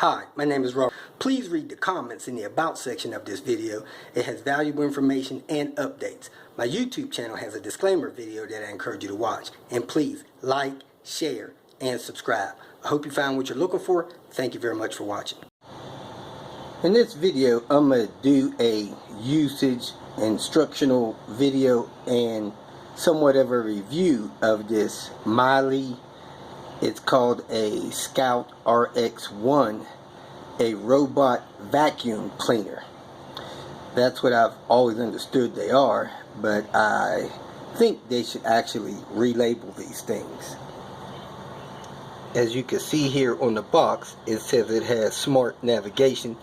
Hi, my name is Robert. Please read the comments in the About section of this video. It has valuable information and updates. My YouTube channel has a disclaimer video that I encourage you to watch. And please like, share, and subscribe. I hope you found what you're looking for. Thank you very much for watching. In this video, I'm going to do a usage instructional video and somewhat of a review of this Miele. It's called a Scout RX1, a robot vacuum cleaner. That's what I've always understood they are, but I think they should actually relabel these things. As you can see here on the box, it says it has smart navigation.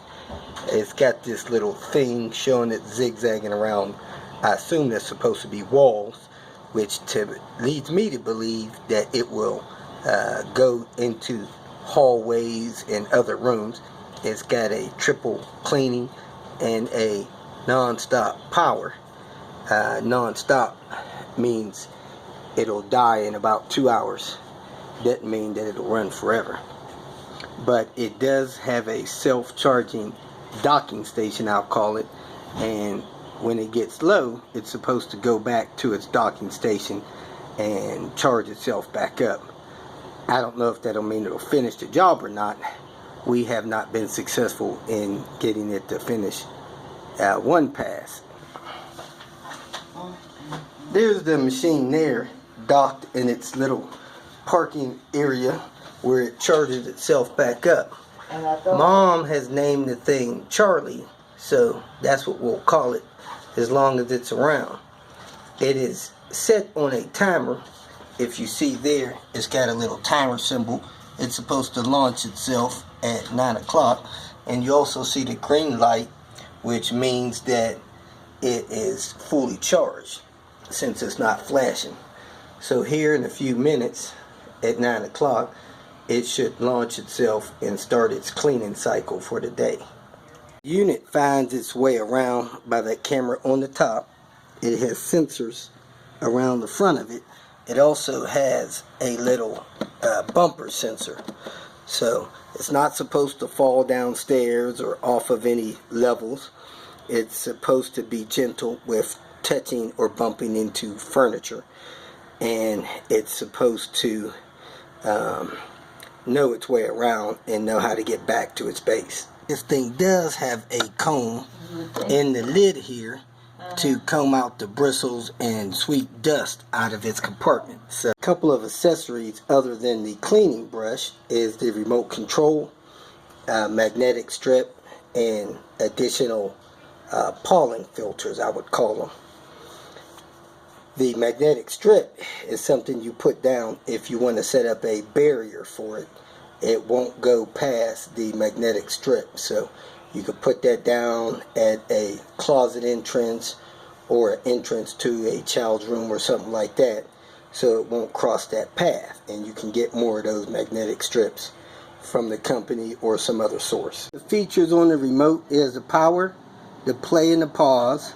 It's got this little thing showing it zigzagging around. I assume that's supposed to be walls, which leads me to believe that it will go into hallways and other rooms. It's got a triple cleaning and a non-stop power. Non-stop means it'll die in about 2 hours. Doesn't mean that it'll run forever. But it does have a self-charging docking station, I'll call it, and when it gets low, it's supposed to go back to its docking station and charge itself back up. I don't know if that'll mean it'll finish the job or not. We have not been successful in getting it to finish one pass. There's the machine there, docked in its little parking area where it charges itself back up. Mom has named the thing Charlie, so that's what we'll call it as long as it's around. It is set on a timer. If you see there, it's got a little timer symbol. It's supposed to launch itself at 9 o'clock. And you also see the green light, which means that it is fully charged since it's not flashing. So here in a few minutes at 9 o'clock, it should launch itself and start its cleaning cycle for the day. The unit finds its way around by that camera on the top. It has sensors around the front of it. It also has a little bumper sensor, so it's not supposed to fall downstairs or off of any levels. It's supposed to be gentle with touching or bumping into furniture, and it's supposed to know its way around and know how to get back to its base. This thing does have a comb in the lid here to comb out the bristles and sweep dust out of its compartment. So a couple of accessories other than the cleaning brush is the remote control, magnetic strip, and additional pollen filters, I would call them. The magnetic strip is something you put down if you want to set up a barrier for it. It won't go past the magnetic strip, so you could put that down at a closet entrance or an entrance to a child's room or something like that, so it won't cross that path. And you can get more of those magnetic strips from the company or some other source. The features on the remote is the power, the play and the pause,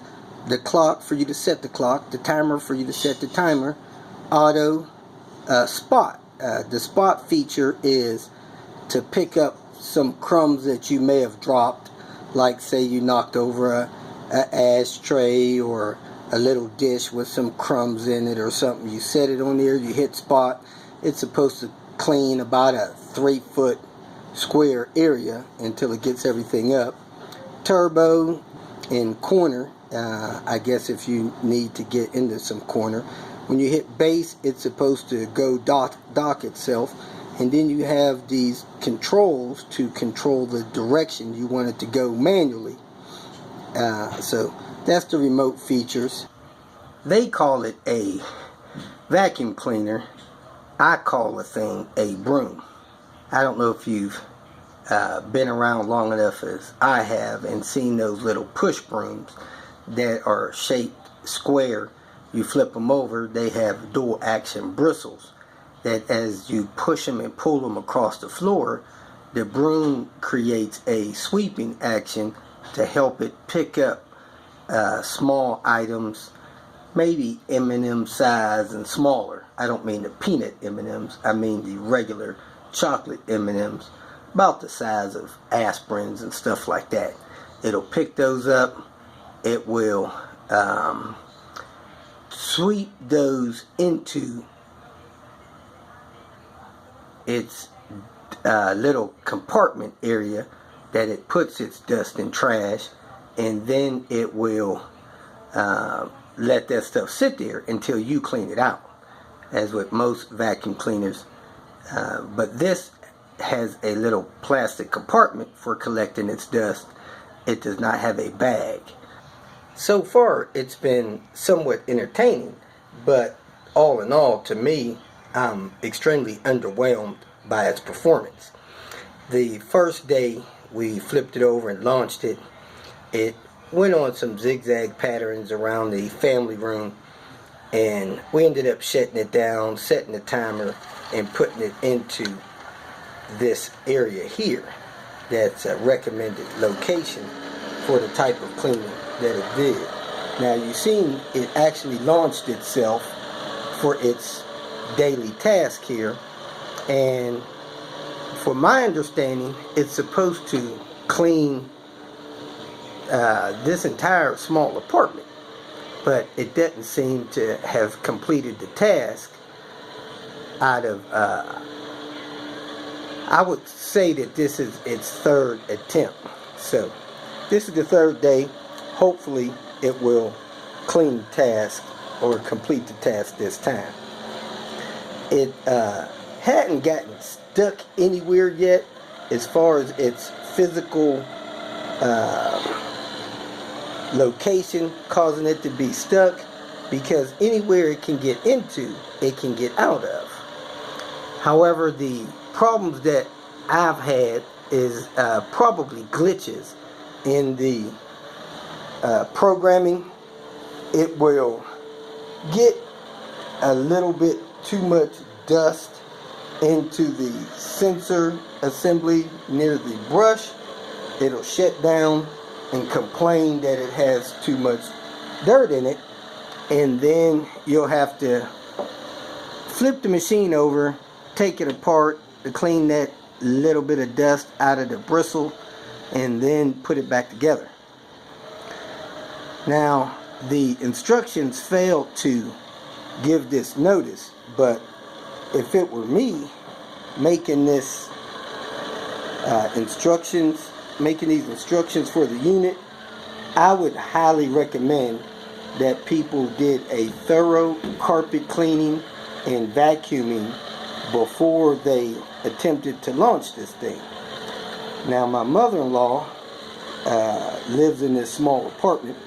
the clock for you to set the clock, the timer for you to set the timer, auto, spot. The spot feature is to pick up some crumbs that you may have dropped, like say you knocked over a ashtray or a little dish with some crumbs in it or something. You set it on there, you hit spot. It's supposed to clean about a 3-foot square area until it gets everything up. Turbo and corner, I guess if you need to get into some corner. When you hit base, it's supposed to go dock itself, and then you have these controls to control the direction you want it to go manually. So that's the remote features. They call it a vacuum cleaner. I call the thing a broom. I don't know if you've been around long enough as I have and seen those little push brooms that are shaped square. You flip them over, they have dual action bristles that as you push them and pull them across the floor, the broom creates a sweeping action to help it pick up small items, maybe M&M size and smaller. I don't mean the peanut M&Ms, I mean the regular chocolate M&Ms. about the size of aspirins and stuff like that. It'll pick those up. It will sweep those into its little compartment area that it puts its dust and trash, and then it will let that stuff sit there until you clean it out, as with most vacuum cleaners. But this has a little plastic compartment for collecting its dust. It does not have a bag. So far it's been somewhat entertaining, but all in all, to me, I'm extremely underwhelmed by its performance. The first day we flipped it over and launched it, it went on some zigzag patterns around the family room, and we ended up shutting it down, setting the timer, and putting it into this area here. That's a recommended location for the type of cleaning that it did. Now you've seen it actually launched itself for its daily task here, and for my understanding, it's supposed to clean this entire small apartment, but it doesn't seem to have completed the task out of I would say that this is its third attempt. So this is the third day. Hopefully it will clean the task or complete the task this time. It hadn't gotten stuck anywhere yet as far as its physical location causing it to be stuck, because anywhere it can get into, it can get out of. However, the problems that I've had is probably glitches in the programming. It will get a little bit too much dust into the sensor assembly near the brush. It'll shut down and complain that it has too much dirt in it, and then you'll have to flip the machine over, take it apart to clean that little bit of dust out of the bristle, and then put it back together. Now the instructions failed to give this notice, but if it were me making this making these instructions for the unit, I would highly recommend that people did a thorough carpet cleaning and vacuuming before they attempted to launch this thing. Now my mother-in-law lives in this small apartment.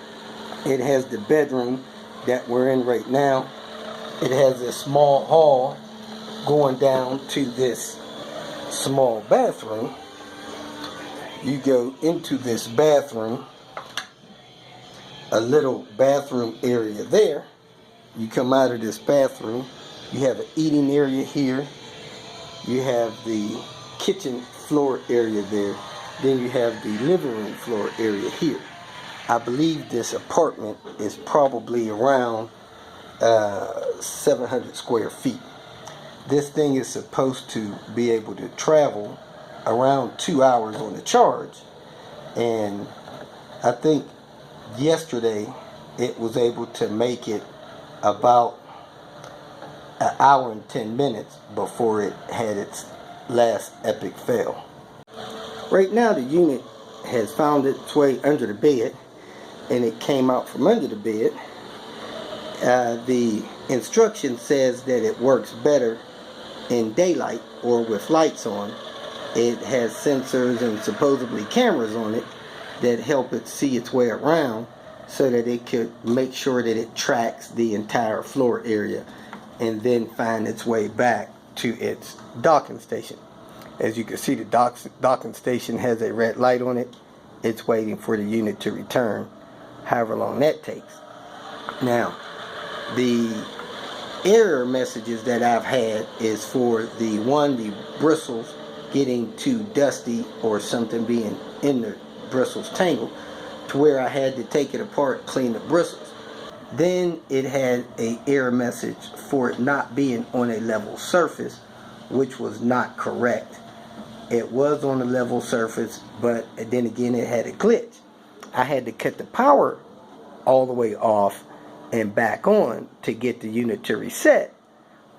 It has the bedroom that we're in right now. It has a small hall going down to this small bathroom. You go into this bathroom, a little bathroom area there. You come out of this bathroom, you have an eating area here, you have the kitchen floor area there, then you have the living room floor area here. I believe this apartment is probably around 700 square feet. This thing is supposed to be able to travel around 2 hours on the charge, and I think yesterday it was able to make it about an hour and 10 minutes before it had its last epic fail. Right now the unit has found its way under the bed, and it came out from under the bed. The instruction says that it works better in daylight or with lights on. It has sensors and supposedly cameras on it that help it see its way around, so that it could make sure that it tracks the entire floor area and then find its way back to its docking station. As you can see, the docking station has a red light on it. It's waiting for the unit to return, however long that takes. Now, the error messages that I've had is for the bristles getting too dusty or something being in the bristles tangled, to where I had to take it apart, clean the bristles. Then it had an error message for it not being on a level surface, which was not correct. It was on a level surface, but then again it had a glitch. I had to cut the power all the way off and back on to get the unit to reset.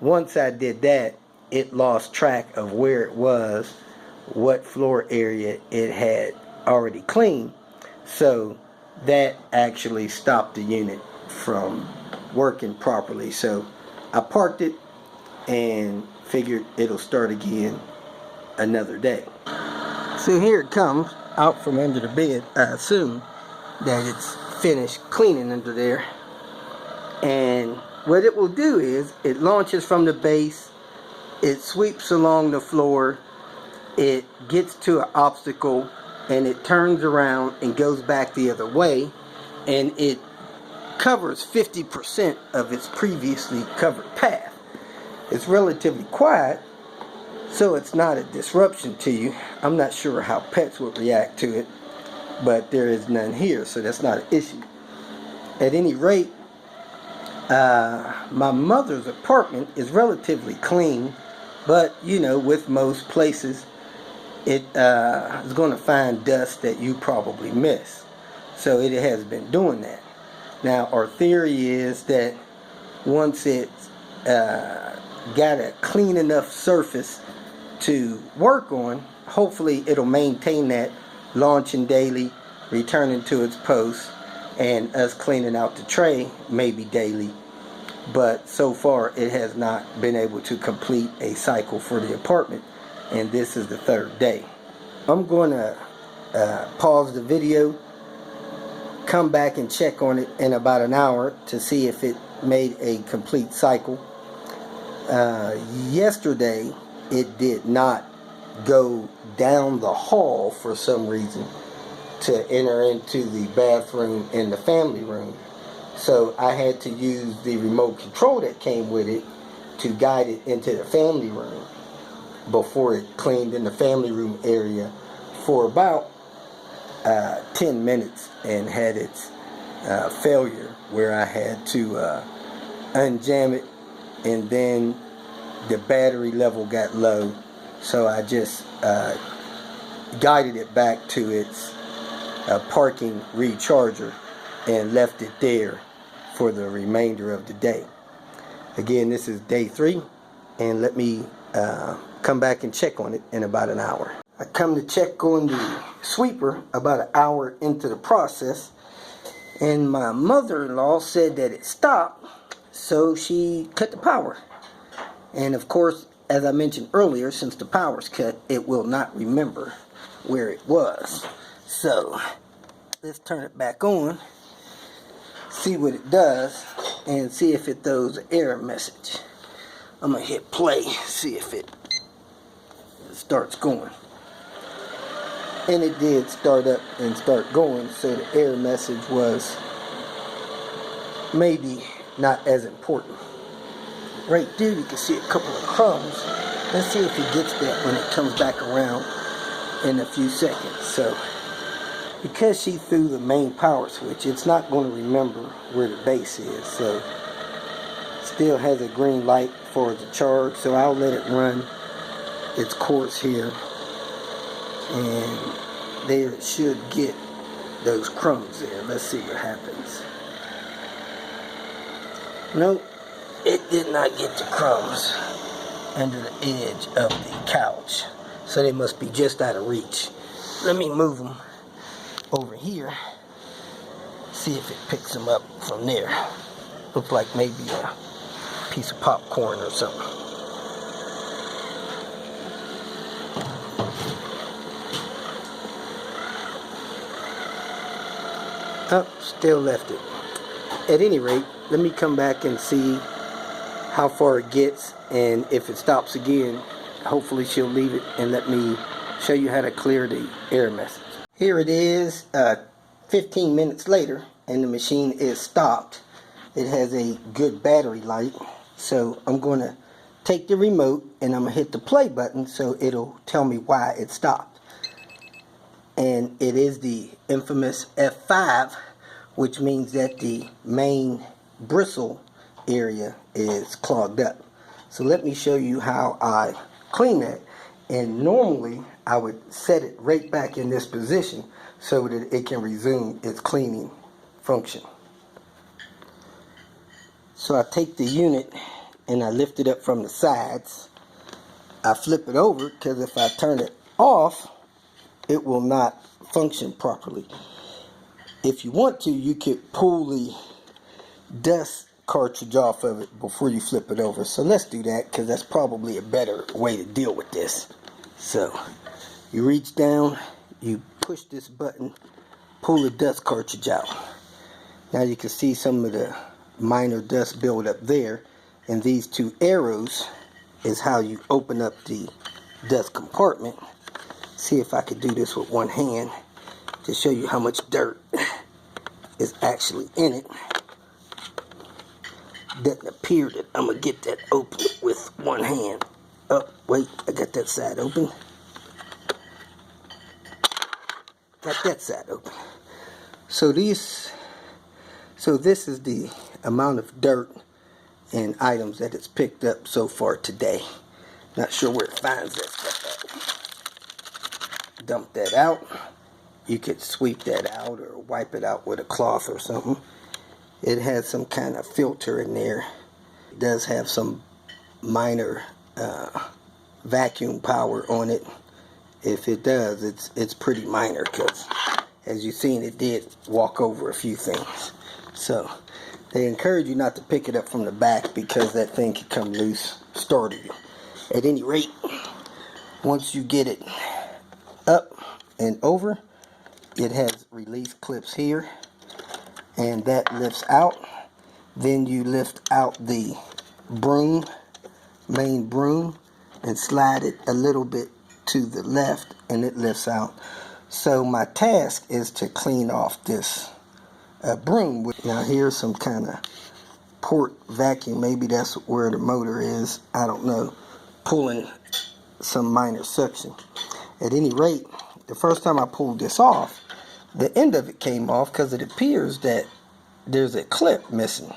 Once I did that, it lost track of where it was, what floor area it had already cleaned. So that actually stopped the unit from working properly. So I parked it and figured it'll start again another day. So here it comes out from under the bed. I assume that it's finished cleaning under there. And what it will do is it launches from the base, it sweeps along the floor, it gets to an obstacle, and it turns around and goes back the other way, and it covers 50% of its previously covered path. It's relatively quiet, so it's not a disruption to you. I'm not sure how pets would react to it, but there is none here, so that's not an issue. At any rate, my mother's apartment is relatively clean, but you know, with most places, it is going to find dust that you probably miss. So it has been doing that. Now, our theory is that once it's got a clean enough surface to work on, hopefully it'll maintain that, launching daily, returning to its post, and us cleaning out the tray maybe daily. But so far it has not been able to complete a cycle for the apartment, and this is the third day. I'm going to pause the video, come back and check on it in about an hour to see if it made a complete cycle. Yesterday it did not go down the hall for some reason to enter into the bathroom and the family room. So I had to use the remote control that came with it to guide it into the family room before it cleaned in the family room area for about 10 minutes and had its failure where I had to unjam it, and then the battery level got low, so I just guided it back to its parking recharger and left it there for the remainder of the day. Again, this is day 3, and let me come back and check on it in about an hour. I come to check on the sweeper about an hour into the process, and my mother-in-law said that it stopped, so she cut the power. And of course, as I mentioned earlier, since the power's cut, it will not remember where it was. So let's turn it back on, see what it does, and see if it throws an error message. I'm gonna hit play, see if it starts going. And it did start up and start going, so the error message was maybe not as important. Right there you can see a couple of crumbs. Let's see if he gets that when it comes back around in a few seconds. So because she threw the main power switch, it's not going to remember where the base is. So still has a green light for the charge, so I'll let it run its course here, and there it should get those crumbs there. Let's see what happens. Nope, it did not get the crumbs under the edge of the couch, so they must be just out of reach. Let me move them over here, see if it picks them up from there. Looks like maybe a piece of popcorn or something. Oh, still left it. At any rate, let me come back and see how far it gets, and if it stops again, hopefully she'll leave it and let me show you how to clear the error message. Here it is 15 minutes later, and the machine is stopped. It has a good battery light, so I'm going to take the remote and I'm going to hit the play button so it'll tell me why it stopped. And it is the infamous F5, which means that the main bristle area is clogged up. So let me show you how I clean that. And normally I would set it right back in this position so that it can resume its cleaning function. So I take the unit and I lift it up from the sides. I flip it over because if I turn it off, it will not function properly. If you want to, you could pull the dust cartridge off of it before you flip it over. So let's do that because that's probably a better way to deal with this. So you reach down, you push this button, pull the dust cartridge out. Now you can see some of the minor dust buildup there, and these two arrows is how you open up the dust compartment. See if I could do this with one hand to show you how much dirt is actually in it. Doesn't appear that I'm gonna get that open with one hand. Oh, wait, I got that side open. Got that side open. So this is the amount of dirt and items that it's picked up so far today. Not sure where it finds that stuff at. Dump that out. You could sweep that out or wipe it out with a cloth or something. It has some kind of filter in there. It does have some minor vacuum power on it. If it does, it's pretty minor because, as you've seen, it did walk over a few things. So they encourage you not to pick it up from the back because that thing can come loose, startle you. At any rate, once you get it up and over, it has release clips here, and that lifts out. Then you lift out the broom, main broom, and slide it a little bit to the left, and it lifts out. So my task is to clean off this broom. Now here's some kind of port vacuum. Maybe that's where the motor is. I don't know. Pulling some minor suction. At any rate, the first time I pulled this off, the end of it came off because it appears that there's a clip missing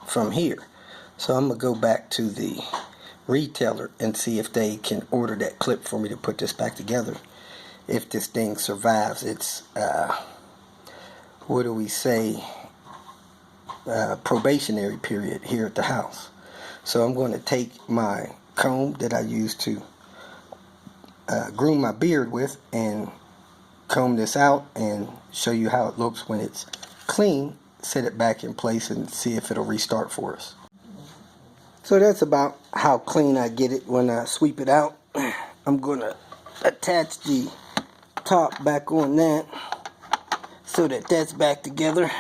from here. So I'm going to go back to the retailer and see if they can order that clip for me to put this back together. If this thing survives its, what do we say, probationary period here at the house. So I'm going to take my comb that I use to groom my beard with and comb this out and show you how it looks when it's clean, set it back in place and see if it'll restart for us. So that's about how clean I get it when I sweep it out. I'm going to attach the top back on that so that that's back together.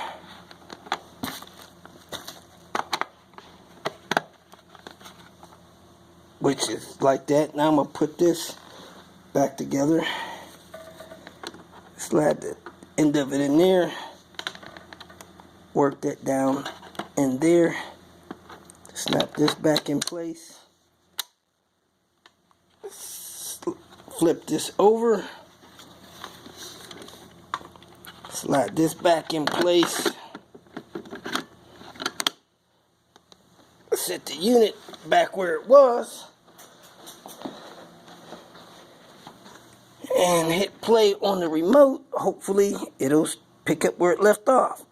Which is like that. Now I'm going to put this back together. Slide the end of it in there. Work that down in there. Snap this back in place. Flip this over. Slide this back in place. Set the unit back where it was. And hit play on the remote. Hopefully it'll pick up where it left off.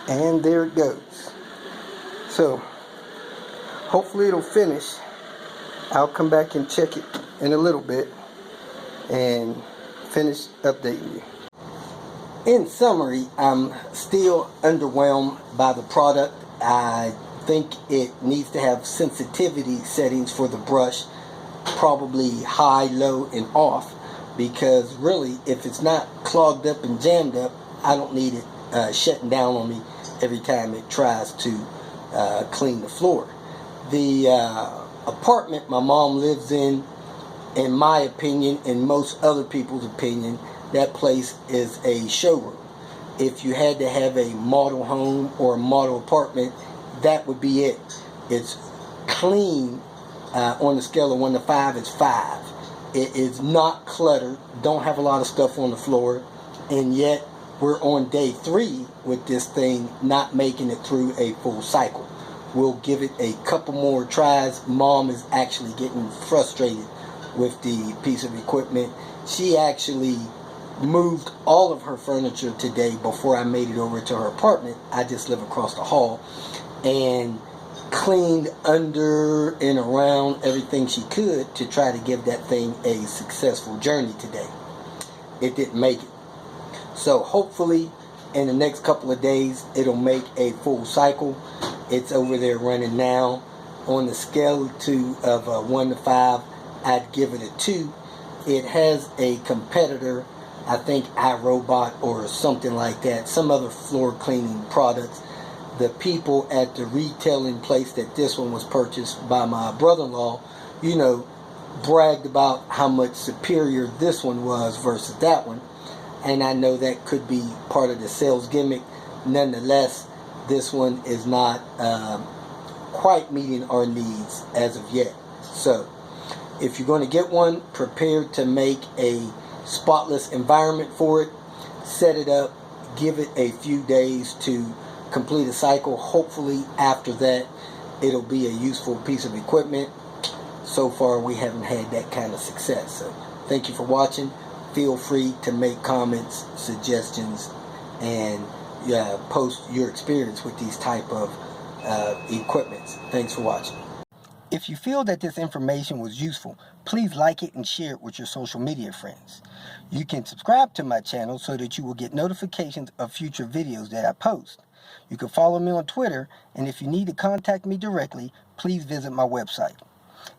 And there it goes. So hopefully it'll finish. I'll come back and check it in a little bit and finish updating you. In summary, I'm still underwhelmed by the product. I think it needs to have sensitivity settings for the brush, probably high, low, and off, because really if it's not clogged up and jammed up, I don't need it shutting down on me every time it tries to clean the floor. The apartment my mom lives in my opinion, and most other people's opinion, that place is a showroom. If you had to have a model home or a model apartment, that would be it. It's clean. On the scale of 1 to 5, it's 5. It is not cluttered, don't have a lot of stuff on the floor, and yet we're on day 3 with this thing not making it through a full cycle. We'll give it a couple more tries. Mom is actually getting frustrated with the piece of equipment. She actually moved all of her furniture today before I made it over to her apartment. I just live across the hall, and cleaned under and around everything she could to try to give that thing a successful journey today. It didn't make it. So hopefully in the next couple of days it'll make a full cycle. It's over there running now. On the scale of 1 to 5, I'd give it a 2. It has a competitor, I think iRobot or something like that, some other floor cleaning products. The people at the retailing place that this one was purchased by my brother-in-law, bragged about how much superior this one was versus that one. And I know that could be part of the sales gimmick. Nonetheless, this one is not quite meeting our needs as of yet. So if you're going to get one, prepare to make a spotless environment for it. Set it up, give it a few days to complete a cycle. Hopefully after that it'll be a useful piece of equipment. So far we haven't had that kind of success. So thank you for watching. Feel free to make comments, suggestions, and post your experience with these type of equipments. Thanks for watching. If you feel that this information was useful, please like it and share it with your social media friends. You can subscribe to my channel so that you will get notifications of future videos that I post. You can follow me on Twitter, and if you need to contact me directly, please visit my website.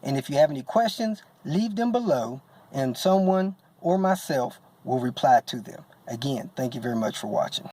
And if you have any questions, leave them below, and someone or myself will reply to them. Again, thank you very much for watching.